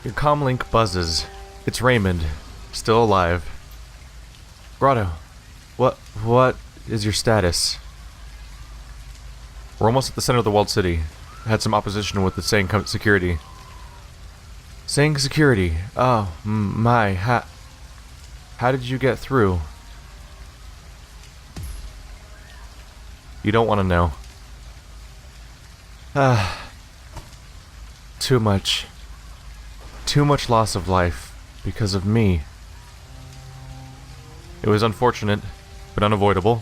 Your comlink buzzes. It's Raymond, still alive. Grotto, what is your status? We're almost at the center of the walled city. I had some opposition with the Sang security. Sang security. Oh, my. How did you get through? You don't want to know. Too much. Too much loss of life because of me. It was unfortunate, but unavoidable.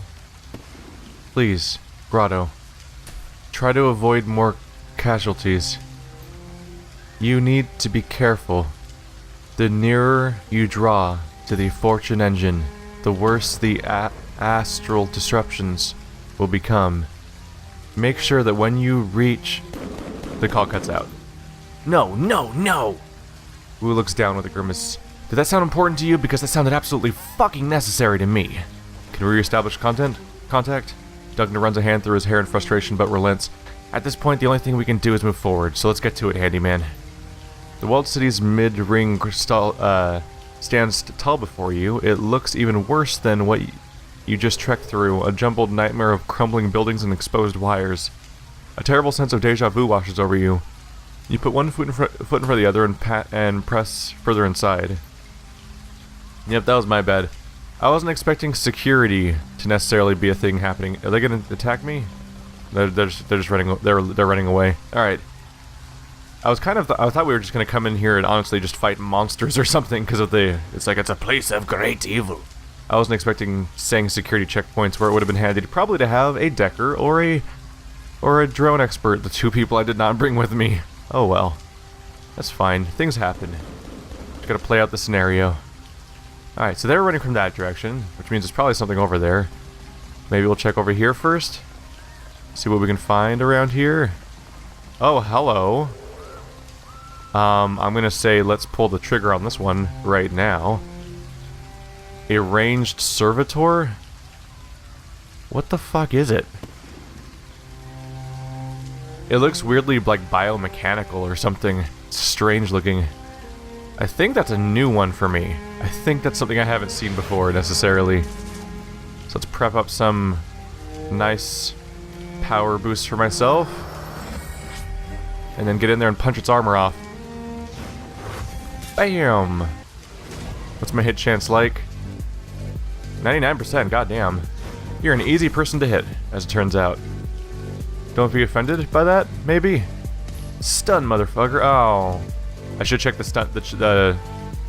Please, Grotto, try to avoid more casualties. You need to be careful. The nearer you draw to the fortune engine, the worse the astral disruptions will become. Make sure that when you reach... The call cuts out. No, no, no! Wu looks down with a grimace. Did that sound important to you? Because that sounded absolutely fucking necessary to me. Can we reestablish contact? Dugna runs a hand through his hair in frustration but relents. At this point, the only thing we can do is move forward, so let's get to it, handyman. The walled city's mid-ring stands tall before you. It looks even worse than what you just trekked through, a jumbled nightmare of crumbling buildings and exposed wires. A terrible sense of deja vu washes over you. You put one foot in front of the other and press further inside. Yep, that was my bad. I wasn't expecting security to necessarily be a thing happening. Are they gonna attack me? They're just running. They're running away. All right. I thought we were just gonna come in here and honestly just fight monsters or something because of the. It's like it's a place of great evil. I wasn't expecting Sang security checkpoints where it would have been handy probably to have a decker or a drone expert. The two people I did not bring with me. Oh well, that's fine. Things happen. Just gotta play out the scenario. All right, so they're running from that direction, which means there's probably something over there. Maybe we'll check over here first. See what we can find around here. Oh, hello. I'm gonna say let's pull the trigger on this one right now. A ranged servitor? What the fuck is it? It looks weirdly like biomechanical or something. It's strange looking. I think that's a new one for me. I think that's something I haven't seen before necessarily. So let's prep up some nice power boosts for myself. And then get in there and punch its armor off. Bam! What's my hit chance like? 99%, goddamn. You're an easy person to hit, as it turns out. Don't be offended by that, maybe? Stun, motherfucker. Oh. I should check the stun.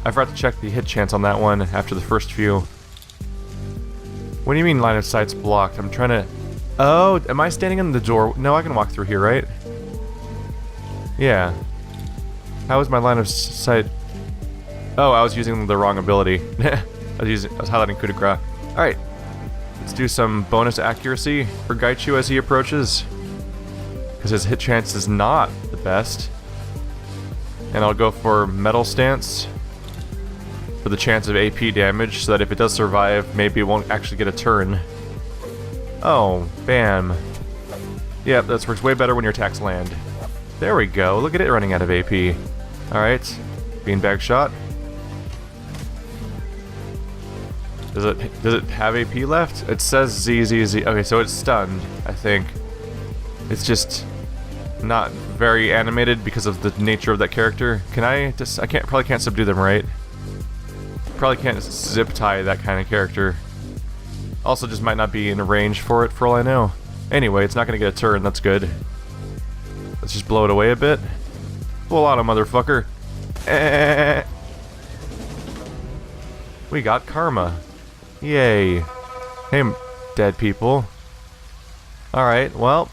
I forgot to check the hit chance on that one after the first few. What do you mean line of sight's blocked? I'm trying to... Oh, am I standing in the door? No, I can walk through here, right? Yeah. How is my line of sight... Oh, I was using the wrong ability. I was highlighting coup de grace. Alright. Let's do some bonus accuracy for Gaichu as he approaches. Because his hit chance is not the best. And I'll go for metal stance for the chance of AP damage, so that if it does survive, maybe it won't actually get a turn. Oh, bam. Yep, that works way better when your attacks land. There we go, look at it running out of AP. Alright, beanbag shot. Does it have AP left? It says ZZZ. Okay, so it's stunned, I think. It's just not very animated because of the nature of that character. Can I just... probably can't subdue them, right? Probably can't zip tie that kind of character. Also just might not be in range for it, for all I know. Anyway, it's not gonna get a turn, that's good. Let's just blow it away a bit. Full auto, motherfucker. We got karma. Yay. Hey, dead people. Alright, well...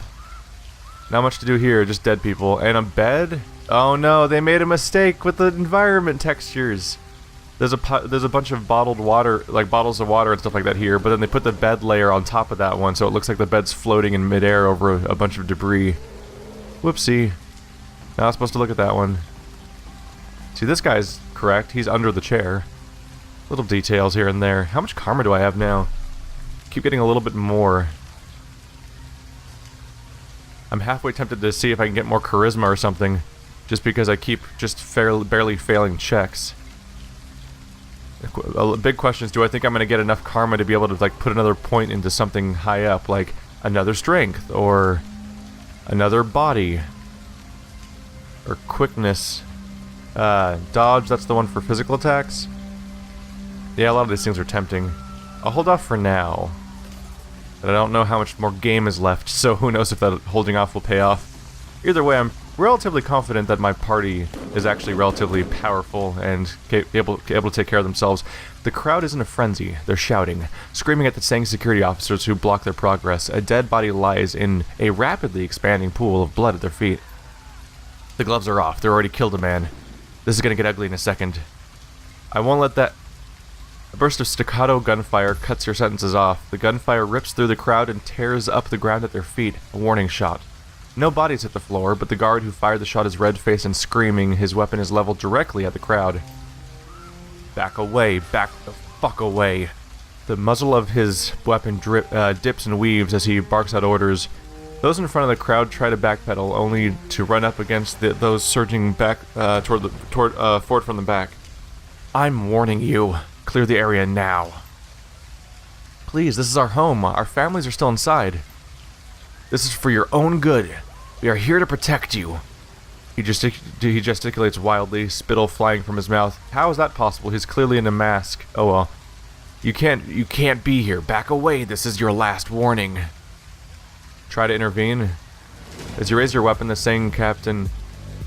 Not much to do here, just dead people. And a bed? Oh no, they made a mistake with the environment textures. There's a bunch of bottled water, like bottles of water and stuff like that here, but then they put the bed layer on top of that one, so it looks like the bed's floating in midair over a bunch of debris. Whoopsie. Not supposed to look at that one. See, this guy's correct. He's under the chair. Little details here and there. How much karma do I have now? Keep getting a little bit more. I'm halfway tempted to see if I can get more charisma or something. just because I keep just barely failing checks. A big question is, do I think I'm going to get enough karma to be able to like put another point into something high up, like another strength, or another body, or quickness. Dodge, that's the one for physical attacks. Yeah, a lot of these things are tempting. I'll hold off for now. But I don't know how much more game is left, so who knows if that holding off will pay off. Either way, I'm relatively confident that my party is actually relatively powerful and able to take care of themselves. The crowd is in a frenzy. They're shouting, screaming at the staying security officers who block their progress. A dead body lies in a rapidly expanding pool of blood at their feet. The gloves are off. They've already killed a man. This is gonna get ugly in a second. I won't let that... A burst of staccato gunfire cuts your sentences off. The gunfire rips through the crowd and tears up the ground at their feet. A warning shot. No bodies hit the floor, but the guard who fired the shot is red-faced and screaming. His weapon is leveled directly at the crowd. Back away. Back the fuck away. The muzzle of his weapon dips and weaves as he barks out orders. Those in front of the crowd try to backpedal, only to run up against those surging back forward from the back. I'm warning you. Clear the area now. Please, this is our home. Our families are still inside. This is for your own good. We are here to protect you. He gesticulates wildly, spittle flying from his mouth. How is that possible? He's clearly in a mask. Oh well. You can't be here. Back away. This is your last warning. Try to intervene. As you raise your weapon, the saying captain...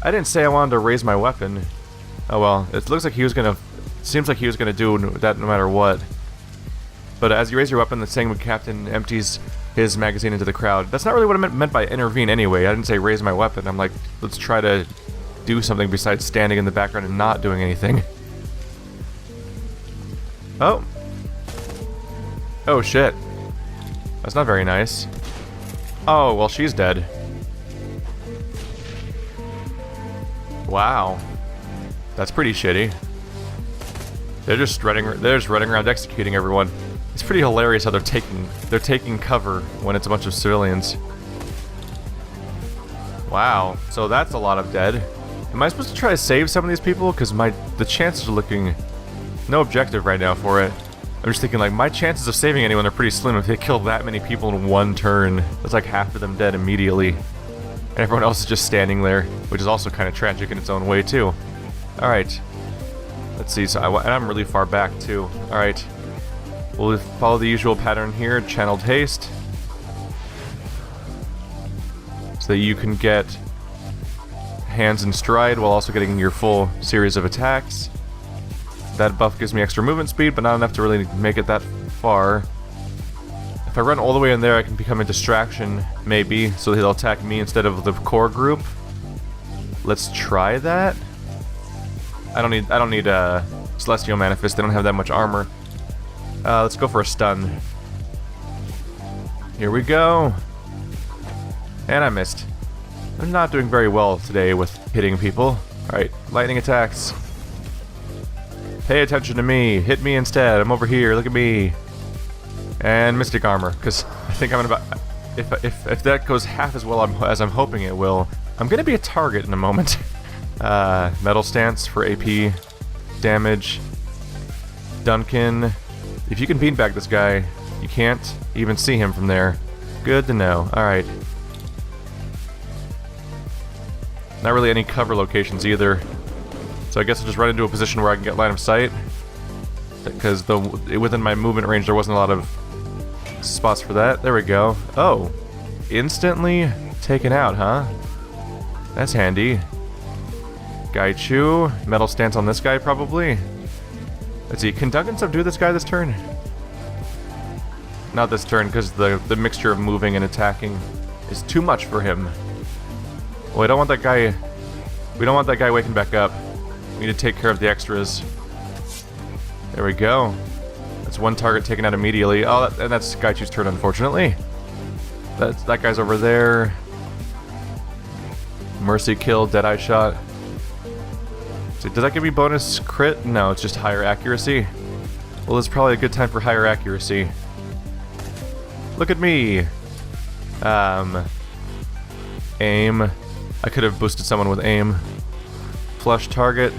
I didn't say I wanted to raise my weapon. Oh well. It looks like he was gonna... Seems like he was gonna do that no matter what. But as you raise your weapon, the saying captain empties his magazine into the crowd. That's not really what I meant by intervene anyway. I didn't say raise my weapon. I'm like, let's try to do something besides standing in the background and not doing anything. Oh. Oh shit. That's not very nice. Oh, well, she's dead. Wow. That's pretty shitty. They're just running around executing everyone. It's pretty hilarious how they're taking cover when it's a bunch of civilians. Wow, so that's a lot of dead. Am I supposed to try to save some of these people? Because the chances are looking... No objective right now for it. I'm just thinking, like, my chances of saving anyone are pretty slim if they kill that many people in one turn. That's like half of them dead immediately. And everyone else is just standing there, which is also kind of tragic in its own way, too. Alright. Let's see, and I'm really far back, too. Alright. We'll follow the usual pattern here, channeled haste. So that you can get hands in stride while also getting your full series of attacks. That buff gives me extra movement speed, but not enough to really make it that far. If I run all the way in there, I can become a distraction, maybe, so he'll attack me instead of the core group. Let's try that. I don't need Celestial Manifest. They don't have that much armor. Let's go for a stun. Here we go. And I missed. I'm not doing very well today with hitting people. Alright, lightning attacks. Pay attention to me. Hit me instead. I'm over here. Look at me. And Mystic Armor, because I think I'm about... If that goes half as well as I'm hoping it will, I'm going to be a target in a moment. Metal Stance for AP damage. Duncan. If you can beanbag this guy, you can't even see him from there. Good to know. Alright. Not really any cover locations either. So I guess I'll just run into a position where I can get line of sight. Because within my movement range there wasn't a lot of spots for that. There we go. Oh. Instantly taken out, huh? That's handy. Gaichu. Metal Stance on this guy, probably. Let's see, can Duncan subdue this guy this turn? Not this turn, because the mixture of moving and attacking is too much for him. Well, we don't want that guy waking back up. We need to take care of the extras. There we go. That's one target taken out immediately. Oh, and that's Gaichu's turn, unfortunately. That guy's over there. Mercy kill, Deadeye shot. So does that give me bonus crit? No, it's just higher accuracy. Well, it's probably a good time for higher accuracy. Look at me! Aim. I could have boosted someone with aim. flush target.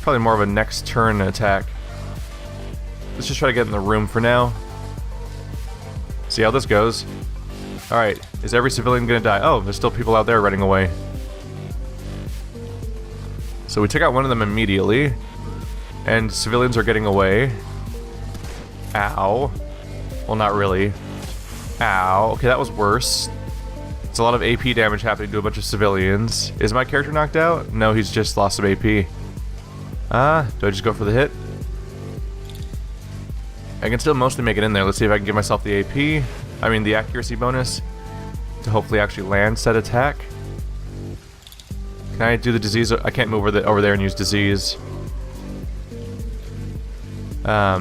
Probably more of a next turn attack. Let's just try to get in the room for now. See how this goes. Alright, is every civilian gonna die? Oh, there's still people out there running away. So we took out one of them immediately. And civilians are getting away. Ow. Well, not really. Ow. Okay, that was worse. It's a lot of AP damage happening to a bunch of civilians. Is my character knocked out? No, he's just lost some AP. Do I just go for the hit? I can still mostly make it in there. Let's see if I can give myself the AP. I mean, the accuracy bonus. To hopefully actually land said attack. Can I do the disease? I can't move over there and use disease. At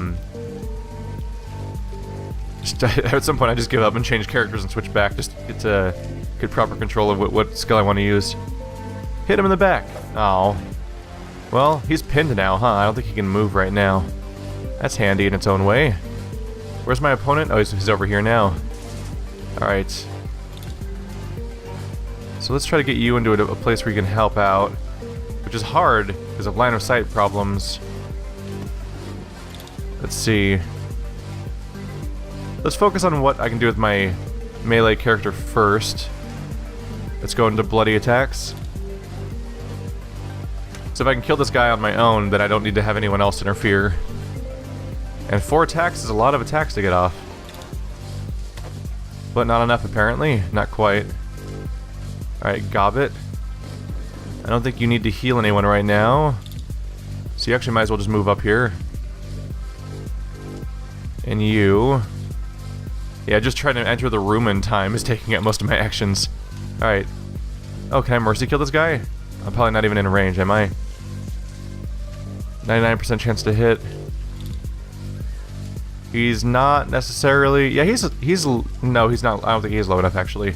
some point I just give up and change characters and switch back just to get proper control of what skill I want to use. Hit him in the back. Oh. Well, he's pinned now, huh? I don't think he can move right now. That's handy in its own way. Where's my opponent? Oh, he's over here now. Alright. So let's try to get you into a place where you can help out. Which is hard because of line of sight problems. Let's see. Let's focus on what I can do with my melee character first. Let's go into bloody attacks. So if I can kill this guy on my own, then I don't need to have anyone else interfere. And 4 attacks is a lot of attacks to get off. But not enough apparently. Not quite. Alright, Gobbet. I don't think you need to heal anyone right now. So you actually might as well just move up here. And you... Yeah, just trying to enter the room in time is taking up most of my actions. Alright. Oh, can I mercy kill this guy? I'm probably not even in range, am I? 99% chance to hit. He's not necessarily... Yeah, he's... No, he's not. I don't think he's low enough, actually.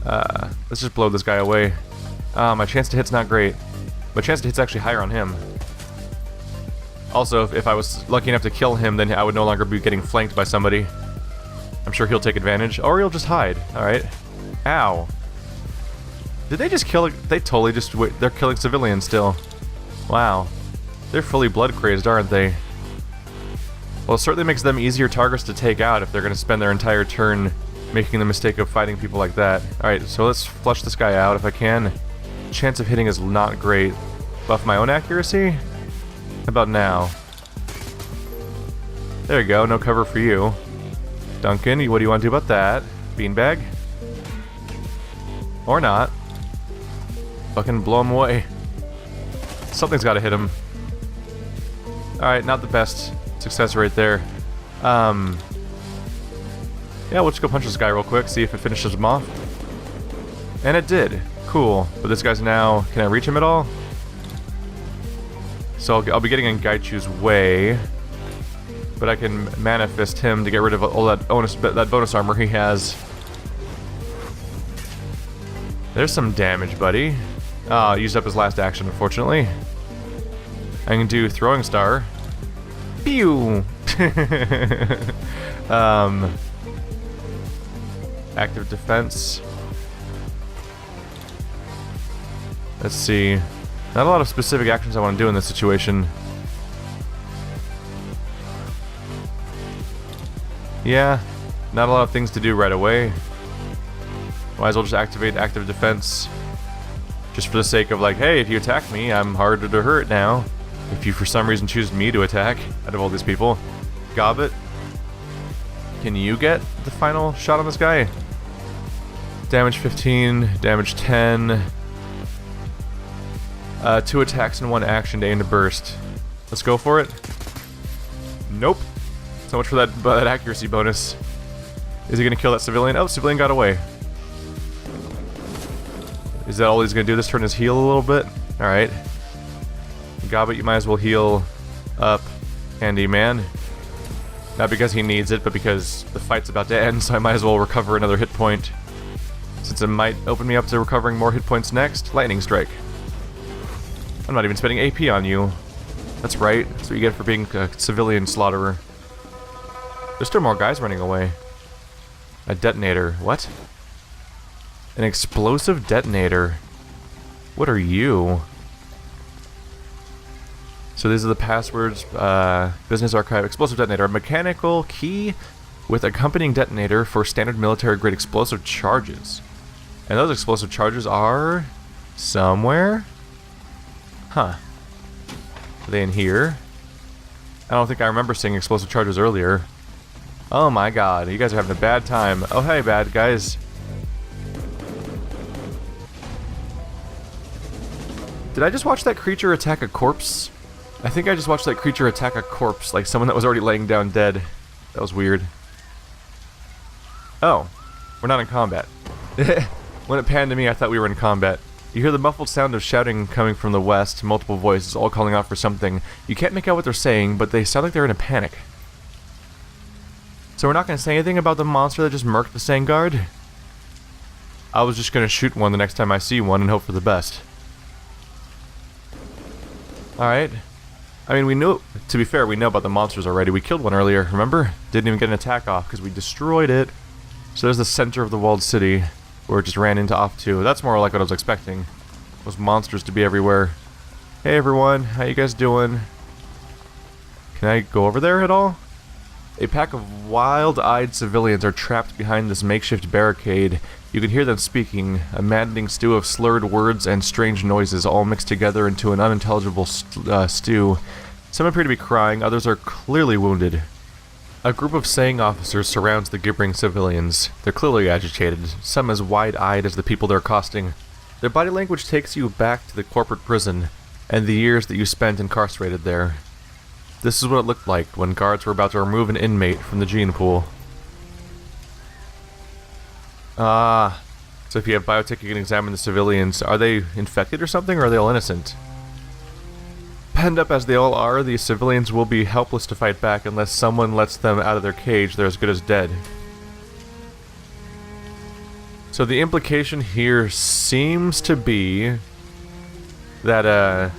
Let's just blow this guy away. My chance to hit's not great. My chance to hit's actually higher on him. Also, if I was lucky enough to kill him, then I would no longer be getting flanked by somebody. I'm sure he'll take advantage. Or he'll just hide. Alright. Ow. Did they just kill... They totally just... They're killing civilians still. Wow. They're fully blood crazed, aren't they? Well, it certainly makes them easier targets to take out if they're going to spend their entire turn making the mistake of fighting people like that. Alright, so let's flush this guy out if I can. Chance of hitting is not great. Buff my own accuracy? How about now? There you go, no cover for you. Duncan, what do you want to do about that? Beanbag? Or not. Fucking blow him away. Something's gotta hit him. Alright, not the best success rate there. Yeah, we'll just go punch this guy real quick, see if it finishes him off. And it did. Cool. But this guy's now... Can I reach him at all? So I'll be getting in Gaichu's way. But I can manifest him to get rid of all that bonus armor he has. There's some damage, buddy. Used up his last action, unfortunately. I can do Throwing Star. Pew! Active defense. Let's see. Not a lot of specific actions I want to do in this situation. Yeah, not a lot of things to do right away. Might as well just activate active defense. Just for the sake of like, hey, if you attack me, I'm harder to hurt now. If you for some reason choose me to attack out of all these people. Gobbet. Can you get the final shot on this guy? Damage 15, damage 10. 2 attacks and 1 action to aim to burst. Let's go for it. Nope. So much for that accuracy bonus. Is he gonna kill that civilian? Oh, civilian got away. Is that all he's gonna do this turn is heal a little bit? Alright. Gobbet, you might as well heal up. Handy man. Not because he needs it, but because the fight's about to end, so I might as well recover another hit point. Since it might open me up to recovering more hit points next. Lightning Strike. I'm not even spending AP on you. That's right. That's what you get for being a civilian slaughterer. There's still more guys running away. A detonator. What? An explosive detonator. What are you? So these are the passwords. Business archive, explosive detonator, a mechanical key with accompanying detonator for standard military grade explosive charges. And those explosive charges are somewhere? Huh. Are they in here? I don't think I remember seeing explosive charges earlier. Oh my god, you guys are having a bad time. Oh hey, bad guys. Did I just watch that creature attack a corpse? I think I just watched that creature attack a corpse, like someone that was already laying down dead. That was weird. Oh, we're not in combat. When it panned to me, I thought we were in combat. You hear the muffled sound of shouting coming from the west, multiple voices all calling out for something. You can't make out what they're saying, but they sound like they're in a panic. So we're not going to say anything about the monster that just murked the Sangard? I was just going to shoot one the next time I see one and hope for the best. Alright. I mean, we knew, to be fair, we know about the monsters already. We killed one earlier, remember? Didn't even get an attack off because we destroyed it. So there's the center of the walled city, where it just ran into off to. That's more like what I was expecting. Those monsters to be everywhere. Hey everyone, how you guys doing? Can I go over there at all? A pack of wild-eyed civilians are trapped behind this makeshift barricade. You can hear them speaking, a maddening stew of slurred words and strange noises all mixed together into an unintelligible stew. Some appear to be crying, others are clearly wounded. A group of saying officers surrounds the gibbering civilians. They're clearly agitated, some as wide-eyed as the people they're accosting. Their body language takes you back to the corporate prison, and the years that you spent incarcerated there. This is what it looked like when guards were about to remove an inmate from the gene pool. Ah, so if you have biotech, you can examine the civilians. Are they infected or something, or are they all innocent? Penned up as they all are, these civilians will be helpless to fight back unless someone lets them out of their cage. They're as good as dead. So the implication here seems to be that,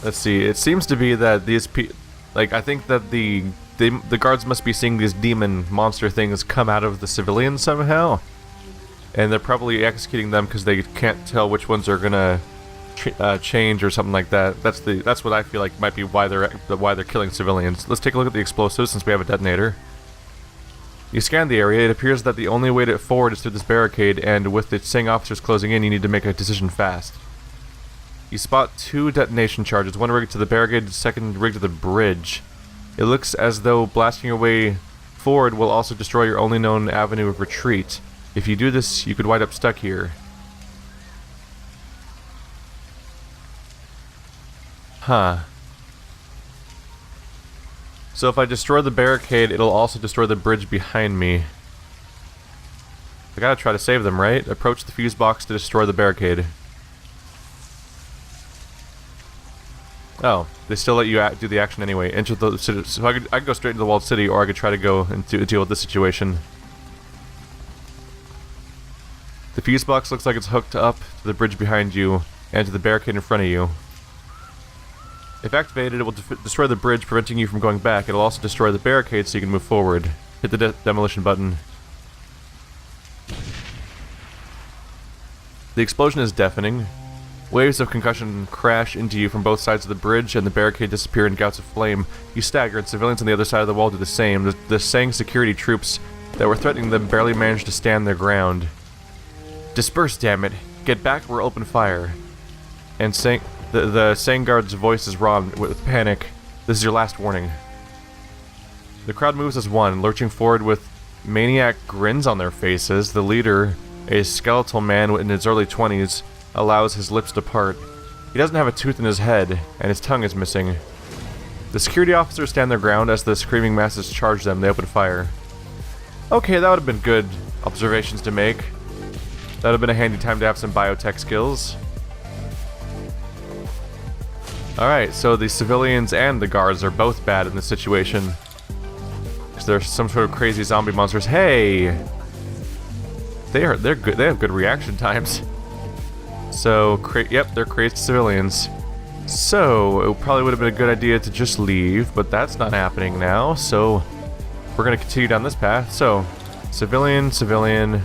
let's see, it seems to be that these like, I think that the guards must be seeing these demon monster things come out of the civilians somehow. And they're probably executing them because they can't tell which ones are gonna change or something like that. That's what I feel like might be why they're killing civilians. Let's take a look at the explosives since we have a detonator. You scan the area. It appears that the only way to forward is through this barricade, and with the saying officers closing in, you need to make a decision fast. You spot 2 detonation charges, one rigged to the barricade, second rigged to the bridge. It looks as though blasting your way forward will also destroy your only known avenue of retreat. If you do this, you could wind up stuck here. Huh. So if I destroy the barricade, it'll also destroy the bridge behind me. I gotta try to save them, right? Approach the fuse box to destroy the barricade. Oh, they still let you do the action anyway. Enter the city. So I could go straight into the walled city, or I could try to go and deal with this situation. The fuse box looks like it's hooked up to the bridge behind you and to the barricade in front of you. If activated, it will destroy the bridge, preventing you from going back. It'll also destroy the barricade so you can move forward. Hit the demolition button. The explosion is deafening. Waves of concussion crash into you from both sides of the bridge, and the barricade disappear in gouts of flame. You stagger, and civilians on the other side of the wall do the same. The Sang security troops that were threatening them barely managed to stand their ground. Disperse, damn it! Get back or open fire. And the Sangard's voice is raw with panic. This is your last warning. The crowd moves as one, lurching forward with maniac grins on their faces. The leader, a skeletal man in his early 20s, allows his lips to part. He doesn't have a tooth in his head, and his tongue is missing. The security officers stand their ground as the screaming masses charge them. They open fire. Okay, that would have been good observations to make. That would have been a handy time to have some biotech skills. Alright, so the civilians and the guards are both bad in this situation. Because there's some sort of crazy zombie monsters. Hey! They're good. They have good reaction times. So, yep, they're crazy civilians. So, it probably would have been a good idea to just leave, but that's not happening now, so we're going to continue down this path. So, civilian, civilian,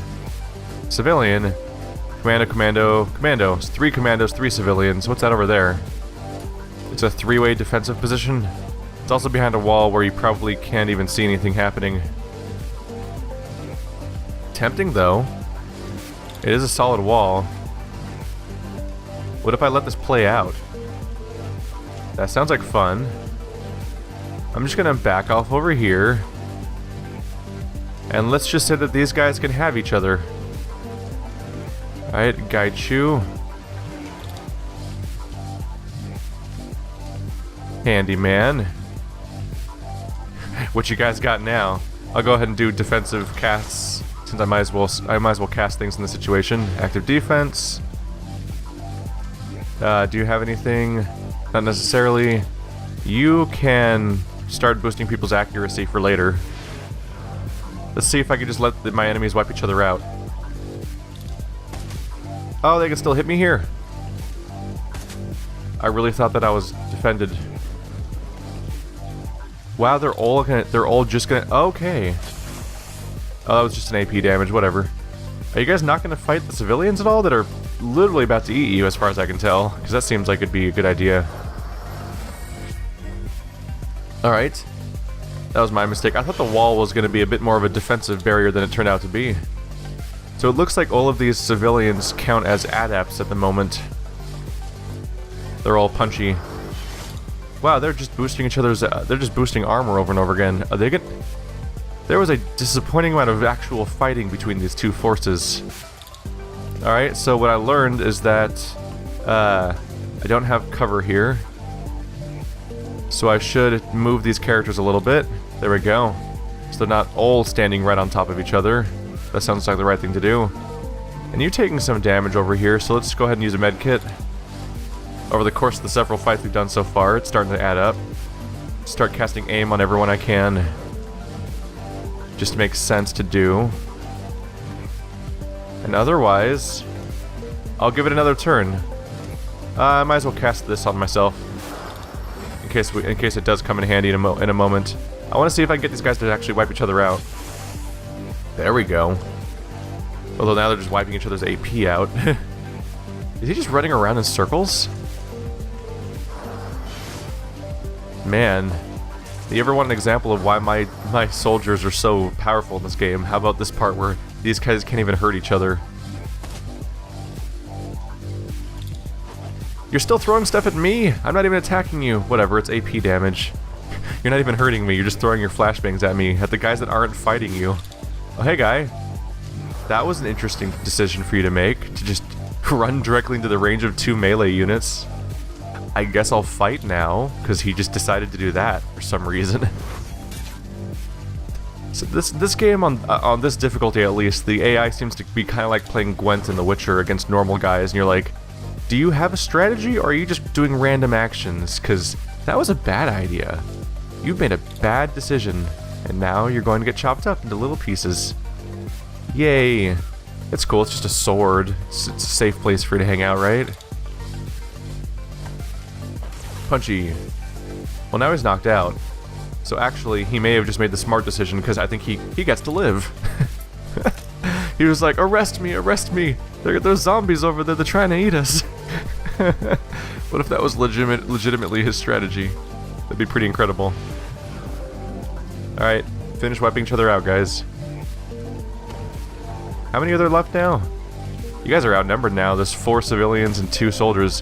civilian, Commando. It's 3 commandos, 3 civilians. What's that over there? It's a 3-way defensive position. It's also behind a wall where you probably can't even see anything happening. Tempting, though. It is a solid wall. What if I let this play out? That sounds like fun. I'm just gonna back off over here. And let's just say that these guys can have each other. Alright, Gaichu. Handyman. What you guys got now? I'll go ahead and do defensive casts since I might as well cast things in this situation. Active defense. Do you have anything? Not necessarily. You can start boosting people's accuracy for later. Let's see if I can just let my enemies wipe each other out. Oh, they can still hit me here. I really thought that I was defended. Wow, they're all just gonna. Okay. Oh, that was just an AP damage. Whatever. Are you guys not gonna fight the civilians at all that are literally about to eat you, as far as I can tell? Because that seems like it'd be a good idea. All right. That was my mistake. I thought the wall was going to be a bit more of a defensive barrier than it turned out to be. So it looks like all of these civilians count as adepts at the moment. They're all punchy. Wow, they're just boosting each other's... they're just boosting armor over and over again. Are they good? There was a disappointing amount of actual fighting between these two forces. Alright, so what I learned is that... I don't have cover here. So I should move these characters a little bit. There we go. So they're not all standing right on top of each other. That sounds like the right thing to do. And you're taking some damage over here, so let's go ahead and use a med kit. Over the course of the several fights we've done so far, it's starting to add up. Start casting aim on everyone I can. Just makes sense to do. And otherwise, I'll give it another turn. I might as well cast this on myself. In case it does come in handy in a moment. I want to see if I can get these guys to actually wipe each other out. There we go. Although now they're just wiping each other's AP out. Is he just running around in circles? Man. Do you ever want an example of why my soldiers are so powerful in this game? How about this part where these guys can't even hurt each other? You're still throwing stuff at me! I'm not even attacking you! Whatever, it's AP damage. You're not even hurting me, you're just throwing your flashbangs at me, at the guys that aren't fighting you. Oh, hey guy. That was an interesting decision for you to make, to just run directly into the range of 2 melee units. I guess I'll fight now, because he just decided to do that for some reason. So this game, on this difficulty at least, the AI seems to be kind of like playing Gwent in The Witcher against normal guys, and you're like, do you have a strategy, or are you just doing random actions? Because that was a bad idea. You made a bad decision, and now you're going to get chopped up into little pieces. Yay. It's cool, it's just a sword. It's a safe place for you to hang out, right? Punchy. Well, now he's knocked out. So actually, he may have just made the smart decision, because I think he gets to live. He was like, arrest me, arrest me! There's zombies over there, they're trying to eat us! What if that was legitimately his strategy? That'd be pretty incredible. Alright, finish wiping each other out, guys. How many are there left now? You guys are outnumbered now. There's 4 civilians and 2 soldiers.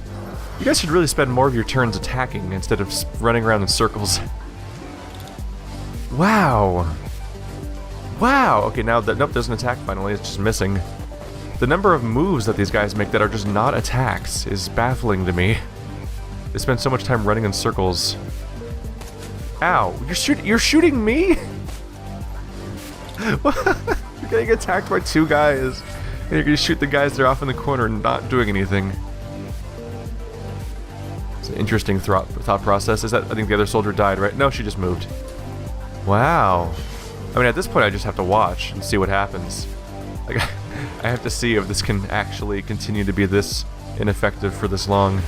You guys should really spend more of your turns attacking instead of running around in circles. Wow! Wow! Okay, now that... Nope, there's an attack finally. It's just missing. The number of moves that these guys make that are just not attacks is baffling to me. They spend so much time running in circles. Ow! You're shooting me?! You're getting attacked by 2 guys. And you're gonna shoot the guys that are off in the corner and not doing anything. It's an interesting thought process. Is that... I think the other soldier died, right? No, she just moved. Wow. I mean, at this point I just have to watch and see what happens. Like, I have to see if this can actually continue to be this ineffective for this long.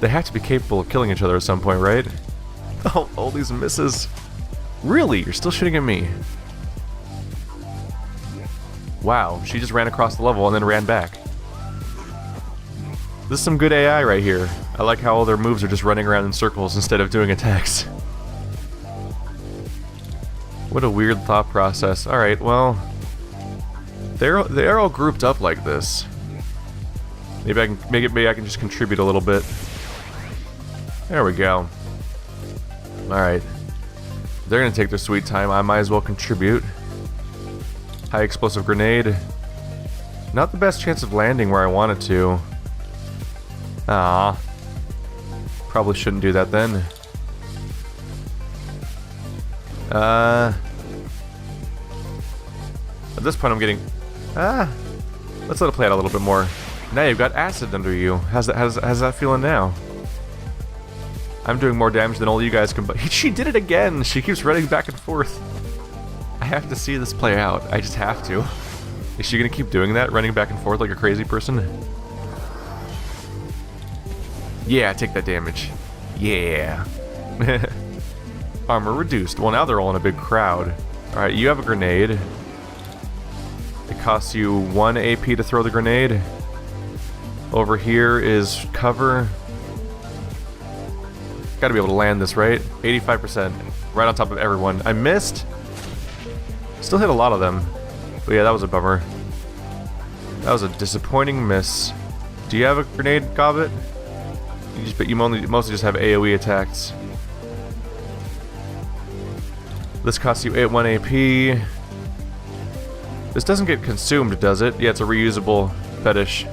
They have to be capable of killing each other at some point, right? Oh, all these misses. Really? You're still shooting at me? Wow, she just ran across the level and then ran back. This is some good AI right here. I like how all their moves are just running around in circles instead of doing attacks. What a weird thought process. Alright, well... They're all grouped up like this. Maybe I can just contribute a little bit. There we go. Alright. They're gonna take their sweet time. I might as well contribute. High explosive grenade. Not the best chance of landing where I wanted to. Ah. Probably shouldn't do that then. At this point I'm getting... let's let it play out a little bit more. Now you've got acid under you. How's that feeling now? I'm doing more damage than all you guys combined. She did it again! She keeps running back and forth. I have to see this play out. I just have to. Is she gonna keep doing that? Running back and forth like a crazy person? Yeah, take that damage. Yeah. Armor reduced. Well, now they're all in a big crowd. Alright, you have a grenade. It costs you 1 AP to throw the grenade. Over here is cover. Gotta be able to land this, right? 85%. Right on top of everyone. I missed. Still hit a lot of them. But yeah, that was a bummer. That was a disappointing miss. Do you have a grenade, Gobbet? You mostly just have AoE attacks. This costs you 1 AP. This doesn't get consumed, does it? Yeah, it's a reusable fetish.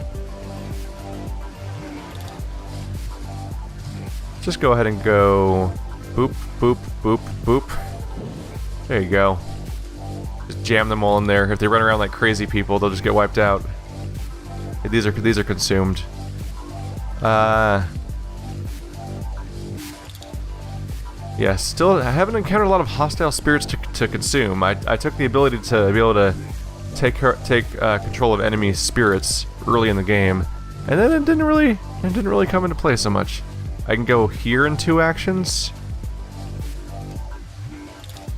Just go ahead and go boop, boop, boop, boop. There you go. Just jam them all in there. If they run around like crazy people, they'll just get wiped out. These are consumed. Yeah, still I haven't encountered a lot of hostile spirits to consume. I took the ability to be able to take control of enemy spirits early in the game, and then it didn't really come into play so much. I can go here in 2 actions.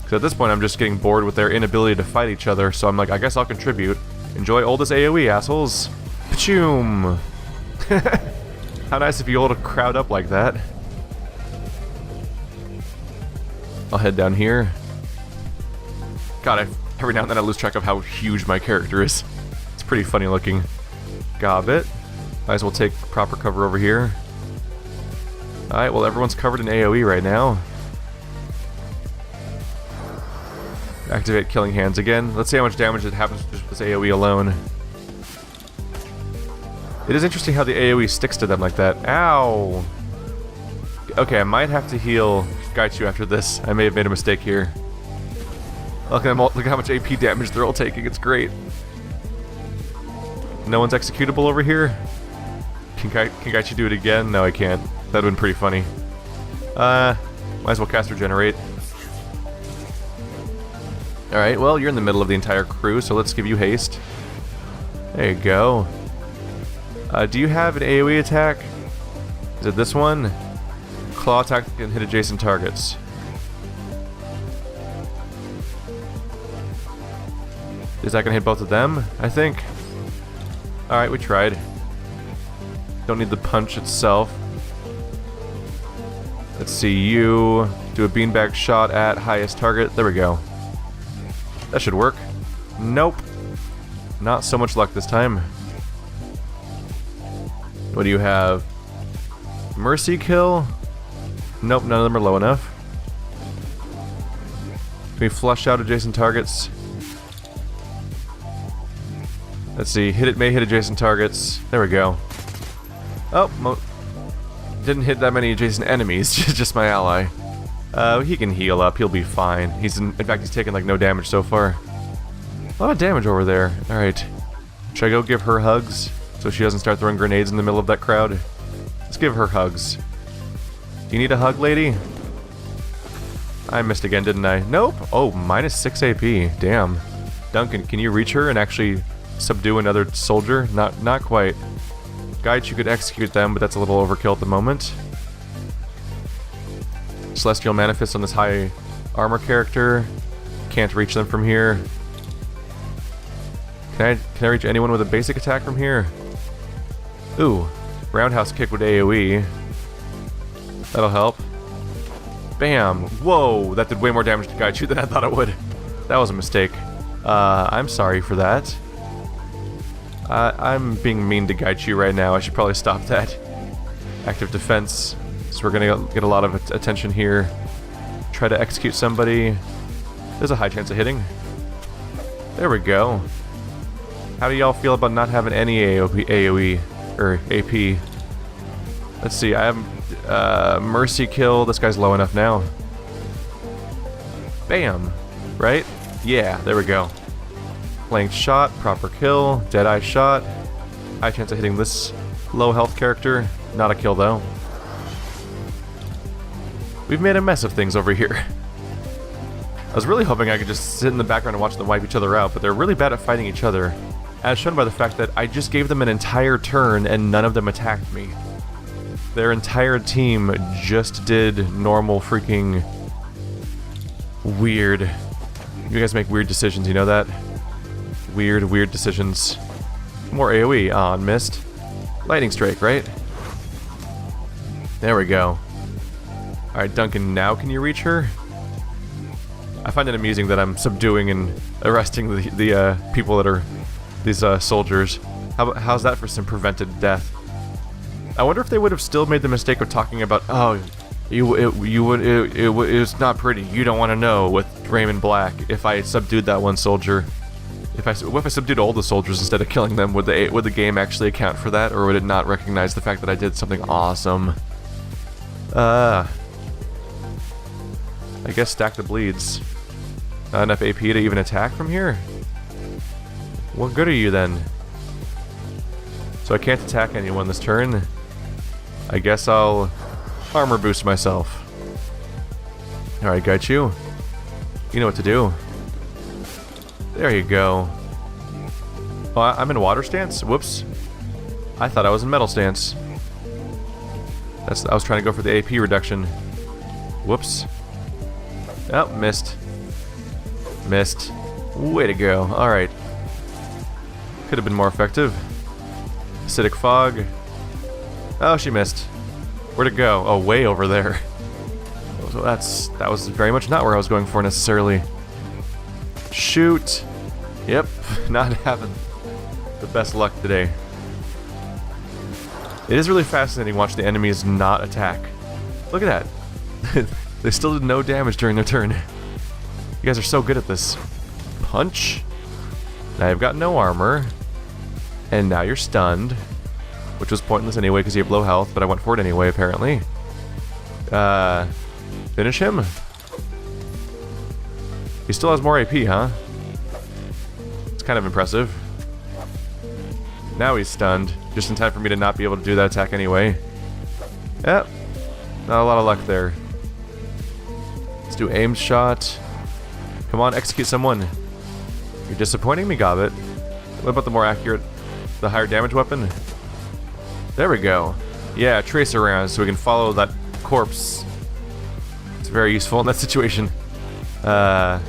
So at this point, I'm just getting bored with their inability to fight each other. So I'm like, I guess I'll contribute. Enjoy all this AOE, assholes. Pachoom! How nice if you hold a crowd up like that. I'll head down here. God, every now and then I lose track of how huge my character is. It's pretty funny looking. Gobbet. Might as well take proper cover over here. Alright, well everyone's covered in AoE right now. Activate Killing Hands again. Let's see how much damage it happens just with this AoE alone. It is interesting how the AoE sticks to them like that. Ow! Okay, I might have to heal Gaichu after this. I may have made a mistake here. Look at how much AP damage they're all taking. It's great. No one's executable over here? Can Gaichu do it again? No, I can't. That would've been pretty funny. Might as well cast Regenerate. Alright, well, you're in the middle of the entire crew, so let's give you haste. There you go. Do you have an AoE attack? Is it this one? Claw attack can hit adjacent targets. Is that gonna hit both of them? I think. Alright, we tried. Don't need the punch itself. Let's see, you do a beanbag shot at highest target. There we go. That should work. Nope. Not so much luck this time. What do you have? Mercy kill? Nope, none of them are low enough. Can we flush out adjacent targets? Let's see, may hit adjacent targets. There we go. Oh, didn't hit that many adjacent enemies, just my ally. He can heal up, he'll be fine. In fact, he's taken like no damage so far. A lot of damage over there. Alright. Should I go give her hugs so she doesn't start throwing grenades in the middle of that crowd? Let's give her hugs. Do you need a hug, lady? I missed again, didn't I? Nope. Oh, minus 6 AP. Damn. Duncan, can you reach her and actually subdue another soldier? Not quite. Gaichu could execute them, but that's a little overkill at the moment. Celestial Manifest on this high armor character. Can't reach them from here. Can Can I reach anyone with a basic attack from here? Ooh, roundhouse kick with AoE. That'll help. Bam! Whoa, that did way more damage to Gaichu than I thought it would. That was a mistake. I'm sorry for that. I'm being mean to Gaichu right now. I should probably stop that. Active defense. So we're gonna get a lot of attention here. Try to execute somebody. There's a high chance of hitting. There we go. How do y'all feel about not having any AoE or AP? Let's see. I have mercy kill. This guy's low enough now. Bam. Right? Yeah. There we go. Flanked shot. Proper kill. Deadeye shot. High chance of hitting this low health character. Not a kill though. We've made a mess of things over here. I was really hoping I could just sit in the background and watch them wipe each other out, but they're really bad at fighting each other, as shown by the fact that I just gave them an entire turn and none of them attacked me. Their entire team just did normal freaking weird. You guys make weird decisions, you know that? Weird decisions. More AoE. Aw, missed. Lightning strike, right? There we go. Alright, Duncan, now can you reach her? I find it amusing that I'm subduing and arresting the people that are these soldiers. How's that for some prevented death? I wonder if they would have still made the mistake of talking about, oh, it's not pretty. You don't want to know with Raymond Black. If I subdued that one soldier, if I subdued all the soldiers instead of killing them, would the game actually account for that, or would it not recognize the fact that I did something awesome? I guess stack the bleeds. Not enough AP to even attack from here? What good are you then? So I can't attack anyone this turn. I guess I'll armor boost myself. Alright, got you. You know what to do. There you go. Oh, I'm in water stance? Whoops. I thought I was in metal stance. I was trying to go for the AP reduction. Whoops. Oh, missed. Missed. Way to go. Alright. Could have been more effective. Acidic fog. Oh, she missed. Where'd it go? Oh, way over there. So that was very much not where I was going for necessarily. Shoot. Yep, not having the best luck today. It is really fascinating watching the enemies not attack. Look at that. They still did no damage during their turn. You guys are so good at this. Punch. Now you've got no armor. And now you're stunned. Which was pointless anyway because you have low health, but I went for it anyway apparently. Finish him? He still has more AP, huh? It's kind of impressive. Now he's stunned. Just in time for me to not be able to do that attack anyway. Yep. Not a lot of luck there. Let's do aimed shot. Come on, execute someone. You're disappointing me, Gobbit. What about the more accurate, the higher damage weapon? There we go. Yeah, trace around so we can follow that corpse. It's very useful in that situation. Well,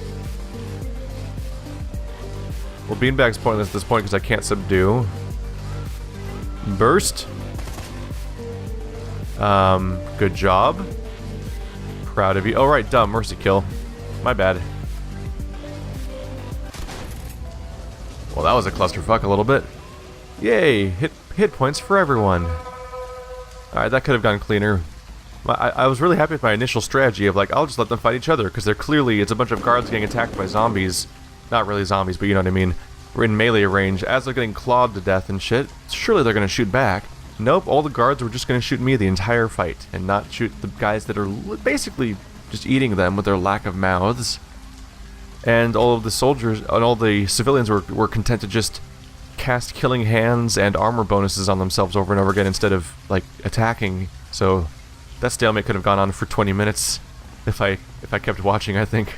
Beanbag's pointless at this point because I can't subdue. Burst. Good job. Proud of you. Oh, right, dumb. Mercy kill. My bad. Well, that was a clusterfuck a little bit. Yay! Hit points for everyone. Alright, that could have gone cleaner. I was really happy with my initial strategy of like, I'll just let them fight each other, because they're clearly, it's a bunch of guards getting attacked by zombies. Not really zombies, but you know what I mean. We're in melee range. As they're getting clawed to death and shit, surely they're going to shoot back. Nope, all the guards were just going to shoot me the entire fight, and not shoot the guys that are basically just eating them with their lack of mouths. And all of the soldiers, and all the civilians were content to just cast killing hands and armor bonuses on themselves over and over again instead of, like, attacking. So that stalemate could have gone on for 20 minutes if I kept watching, I think.